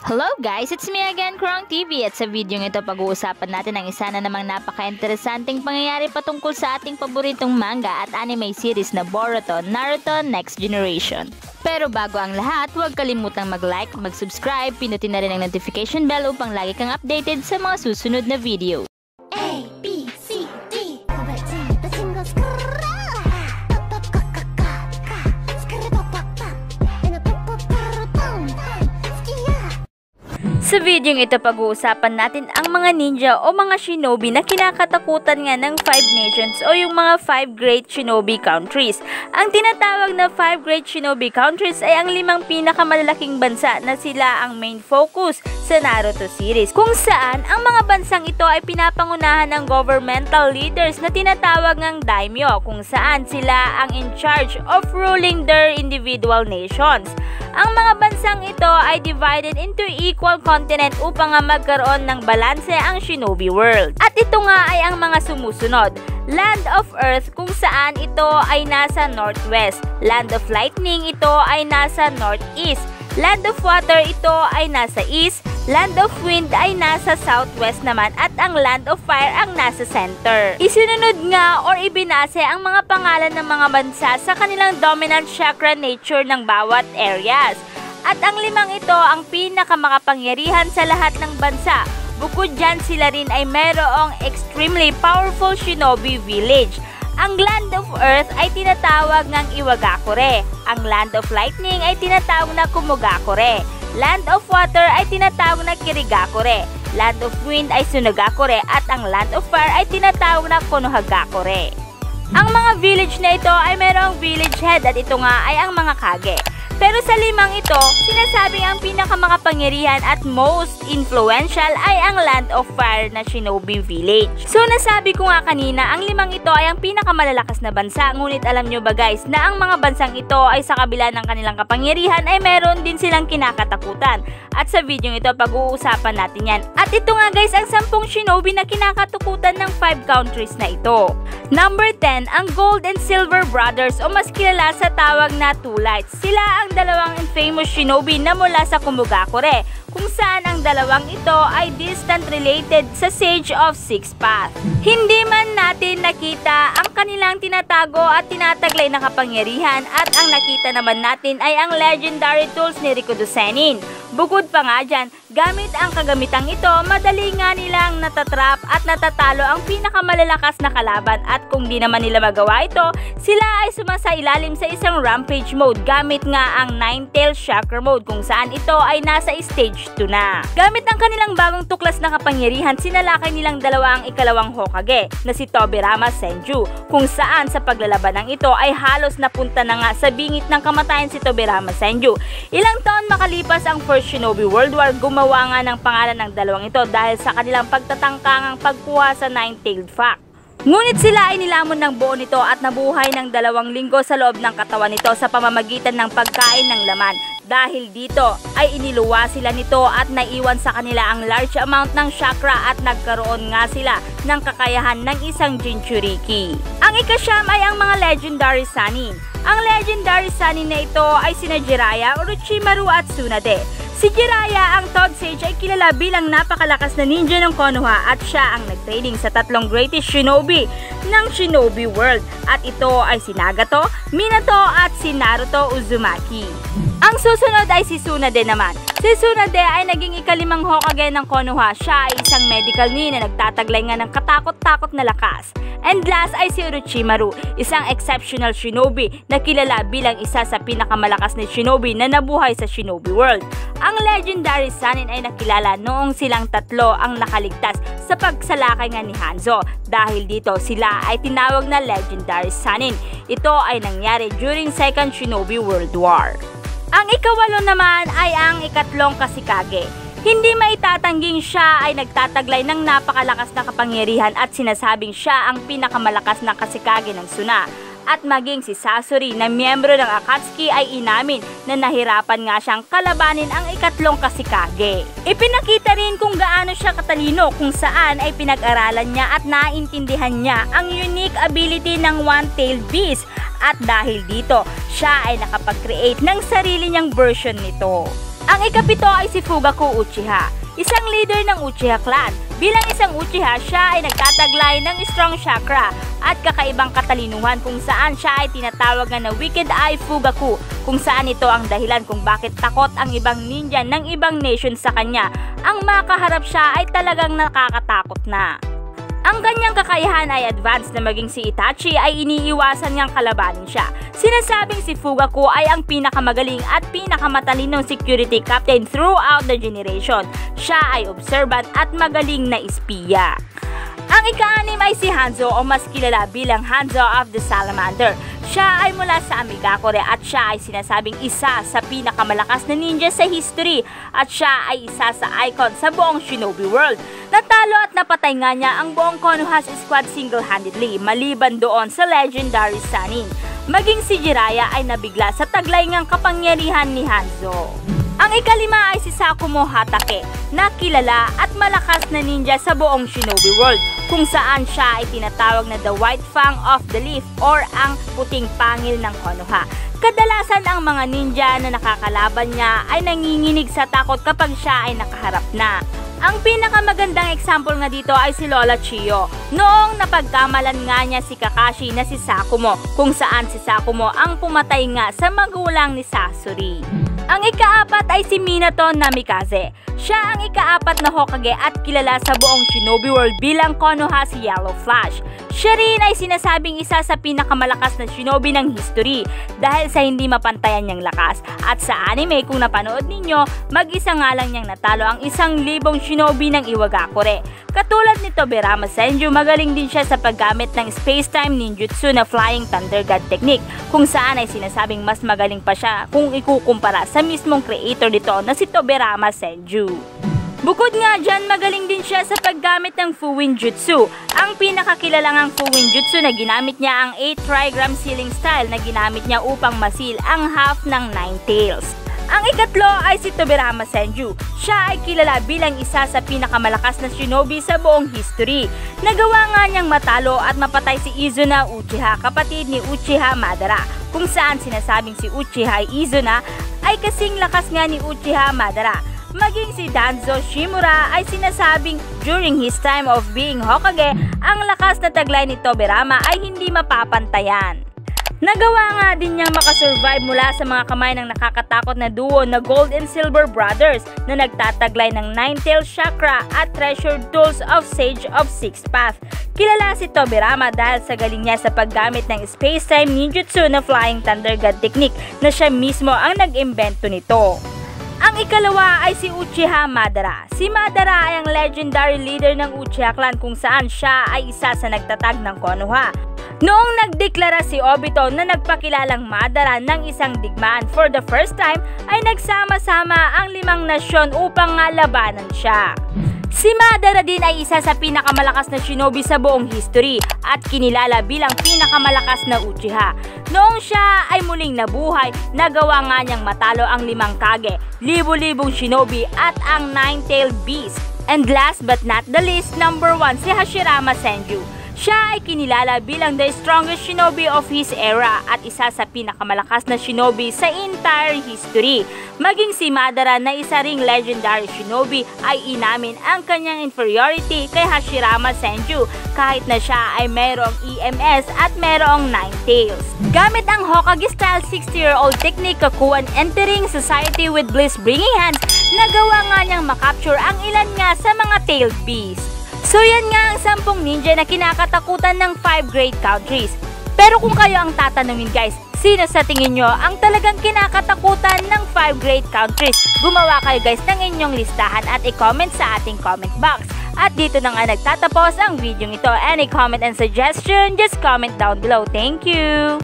Hello guys, it's me again, Krong TV, at sa video ito pag-uusapan natin ang isa na namang napaka-interesanting pangyayari patungkol sa ating paboritong manga at anime series na Boruto, Naruto Next Generation. Pero bago ang lahat, huwag kalimutang mag-like, mag-subscribe, pinutin na rin ang notification bell upang lagi kang updated sa mga susunod na video. A, B, C, D. Sa video ito pag-uusapan natin ang mga ninja o mga shinobi na kinakatakutan nga ng 5 nations o yung mga 5 great shinobi countries. Ang tinatawag na 5 great shinobi countries ay ang 5 pinakamalalaking bansa na sila ang main focus sa Naruto series, kung saan ang mga bansang ito ay pinapangunahan ng governmental leaders na tinatawag ng daimyo, kung saan sila ang in charge of ruling their individual nations. Ang mga bansang ito ay divided into equal continent upang magkaroon ng balanse ang shinobi world. At ito nga ay ang mga sumusunod: Land of Earth, kung saan ito ay nasa northwest; Land of Lightning, ito ay nasa northeast; Land of Water, ito ay nasa east; Land of Wind ay nasa southwest naman, at ang Land of Fire ang nasa center. Isunod nga or ibinase ang mga pangalan ng mga bansa sa kanilang dominant chakra nature ng bawat areas. At ang 5 ito ang pinakamakapangyarihan sa lahat ng bansa. Bukod dyan, sila rin ay mayroong extremely powerful shinobi village. Ang Land of Earth ay tinatawag ng Iwagakure. Ang Land of Lightning ay tinatawag na Kumogakure. Land of Water ay tinatawag na Kirigakure. Land of Wind ay Sunagakure. At ang Land of Fire ay tinatawag na Konohagakure. Ang mga village na ito ay mayroong village head, at ito nga ay ang mga kage. Pero sa 5 ito, sinasabing ang pinakamakapangyarihan at most influential ay ang Land of Fire na Shinobi Village. So nasabi ko nga kanina, ang 5 ito ay ang pinakamalalakas na bansa. Ngunit alam nyo ba guys, na ang mga bansang ito ay sa kabila ng kanilang kapangyarihan ay meron din silang kinakatakutan. At sa video ito, pag-uusapan natin yan. At ito nga guys, ang 10 shinobi na kinakatakutan ng 5 countries na ito. Number 10, ang Gold and Silver Brothers, o mas kilala sa tawag na Two Lights. Sila ang dalawang famous shinobi na mula sa Kumogakure, kung saan ang dalawang ito ay distant related sa Sage of Six Paths. Hindi man natin nakita ang kanilang tinatago at tinataglay na kapangyarihan, at ang nakita naman natin ay ang legendary tools ni Rikudo Sennin. Bukod pa nga dyan, gamit ang kagamitang ito, madali nga nilang natatrap at natatalo ang pinakamalalakas na kalaban, at kung di naman nila magawa ito, sila ay sumasailalim sa isang rampage mode gamit nga ang Nine-Tailed Chakra mode, kung saan ito ay nasa stage 2 na. Gamit ang kanilang bagong tuklas na kapangyarihan, sinalakay nilang dalawa ang ikalawang Hokage na si Tobirama Senju, kung saan sa paglalaban ng ito ay halos napunta na nga sa bingit ng kamatayan si Tobirama Senju. Ilang taon makalipas ang First Shinobi World War, gumawa nga ng pangalan ng dalawang ito dahil sa kanilang pagtatangkangang pagkuha sa Nine-Tailed Fact. Ngunit sila ay nilamon ng buo nito at nabuhay ng 2 linggo sa loob ng katawan nito sa pamamagitan ng pagkain ng laman. Dahil dito ay iniluwa sila nito at naiwan sa kanila ang large amount ng chakra, at nagkaroon nga sila ng kakayahan ng isang Jinchuriki. Ang ika-9 ay ang mga legendary Sannin. Ang legendary Sannin na ito ay sina Jiraiya, Orochimaru at Tsunade. Si Jiraiya, ang Third Sage, ay kilala bilang napakalakas na ninja ng Konoha, at siya ang nagtraining sa 3 greatest shinobi ng Shinobi World, at ito ay si Nagato, Minato at si Naruto Uzumaki. Ang susunod ay si Tsunade naman. Si Tsunade ay naging ika-5 Hokage ng Konoha. Siya ay isang medical ni na nagtataglay nga ng katakot-takot na lakas. And last ay si Orochimaru, isang exceptional shinobi na kilala bilang isa sa pinakamalakas na shinobi na nabuhay sa Shinobi World. Ang legendary Sannin ay nakilala noong silang 3 ang nakaligtas sa pagsalakay nga ni Hanzo. Dahil dito sila ay tinawag na legendary Sannin. Ito ay nangyari during Second Shinobi World War. Ang ika-8 naman ay ang ika-3 Kashikage. Hindi maitatangging siya ay nagtataglay ng napakalakas na kapangyarihan, at sinasabing siya ang pinakamalakas na Kashikage ng Suna. At maging si Sasori na miyembro ng Akatsuki ay inamin na nahirapan nga siyang kalabanin ang ika-3 Kashikage. Ipinakita rin kung gaano siya katalino, kung saan ay pinag-aralan niya at naintindihan niya ang unique ability ng One-Tailed Beast, at dahil dito, siya ay nakapag-create ng sarili niyang version nito. Ang ikapito ay si Fugaku Uchiha, isang leader ng Uchiha clan. Bilang isang Uchiha, siya ay nagtataglay ng strong chakra at kakaibang katalinuhan kung saan siya ay tinatawag na Wicked Eye Fugaku, kung saan ito ang dahilan kung bakit takot ang ibang ninja ng ibang nation sa kanya. Ang makaharap siya ay talagang nakakatakot na. Ang kanyang kakayahan ay advanced na maging si Itachi ay iniiwasan niyang kalabanin siya. Sinasabing si Fugaku ay ang pinakamagaling at pinakamatalinong security captain throughout the generation. Siya ay observant at magaling na espiya. Ang ika-anim ay si Hanzo o mas kilala bilang Hanzo of the Salamander. Siya ay mula sa Amigakure at siya ay sinasabing isa sa pinakamalakas na ninja sa history at siya ay isa sa icon sa buong shinobi world. Natalo at napatay nga niya ang buong Konoha squad single-handedly maliban doon sa legendary Sannin. Maging si Jiraiya ay nabigla sa taglay ngang kapangyarihan ni Hanzo. Ang ikalima ay si Sakumo Hatake, na kilala at malakas na ninja sa buong shinobi world, kung saan siya ay tinatawag na the White Fang of the Leaf or ang puting pangil ng Konoha. Kadalasan ang mga ninja na nakakalaban niya ay nanginginig sa takot kapag siya ay nakaharap na. Ang pinakamagandang example nga dito ay si Lola Chiyo, noong napagkamalan nga niya si Kakashi na si Sakumo, kung saan si Sakumo ang pumatay nga sa magulang ni Sasori. Ang ikaapat ay si Minato Namikaze. Siya ang ikaapat na Hokage at kilala sa buong shinobi world bilang Konoha si Yellow Flash. Siya rin ay sinasabing isa sa pinakamalakas na shinobi ng history dahil sa hindi mapantayan niyang lakas. At sa anime, kung napanood ninyo, mag-isa nga lang niyang natalo ang 1,000 shinobi ng Iwagakure. Katulad ni Tobirama Senju, magaling din siya sa paggamit ng space-time ninjutsu na Flying Thunder God technique, kung saan ay sinasabing mas magaling pa siya kung ikukumpara sa mismong creator nito na si Tobirama Senju. Bukod nga dyan, magaling din siya sa paggamit ng Fuin Jutsu. Ang pinakakilalang Fuin Jutsu na ginamit niya ang 8 trigram sealing style na ginamit niya upang masil ang half ng Nine Tails. Ang ikatlo ay si Tobirama Senju. Siya ay kilala bilang isa sa pinakamalakas na shinobi sa buong history. Nagawa nga niyang matalo at mapatay si Izuna Uchiha, kapatid ni Uchiha Madara, kung saan sinasabing si Uchiha Izuna ay kasing lakas nga ni Uchiha Madara. Maging si Danzo Shimura ay sinasabing during his time of being Hokage, ang lakas na taglay ni Tobirama ay hindi mapapantayan. Nagawa nga din niyang makasurvive mula sa mga kamay ng nakakatakot na duo na Gold and Silver Brothers na nagtataglay ng Nine-Tailed Chakra at Treasured Tools of Sage of Sixth Path. Kilala si Tobirama dahil sa galing niya sa paggamit ng space-time ninjutsu na Flying Thunder God technique na siya mismo ang nag-imbento nito. Ang ikalawa ay si Uchiha Madara. Si Madara ay ang legendary leader ng Uchiha clan kung saan siya ay isa sa nagtatag ng Konoha. Noong nagdeklara si Obito na nagpakilalang Madara ng isang digmaan for the first time, ay nagsama-sama ang 5 nasyon upang nga labanan siya. Si Madara din ay isa sa pinakamalakas na shinobi sa buong history at kinilala bilang pinakamalakas na Uchiha. Noong siya ay muling nabuhay, nagawa nga niyang matalo ang 5 Kage, libo-libong shinobi at ang Nine-Tailed Beast. And last but not the least, number 1 si Hashirama Senju. Siya ay kinilala bilang the strongest shinobi of his era at isa sa pinakamalakas na shinobi sa entire history. Maging si Madara na isa ring legendary shinobi ay inamin ang kanyang inferiority kay Hashirama Senju kahit na siya ay mayroong EMS at mayroong Nine Tails. Gamit ang Hokage style 60-year-old technique Kakuan entering society with bliss bringing hands, nagawa nga niyang makapture ang ilan nga sa mga tailed beasts. So yan nga ang 10 ninja na kinakatakutan ng 5 great countries. Pero kung kayo ang tatanungin guys, sino sa tingin nyo ang talagang kinakatakutan ng 5 great countries? Gumawa kayo guys ng inyong listahan at i-comment sa ating comment box. At dito na nga nagtatapos ang video ito. Any comment and suggestion, just comment down below. Thank you!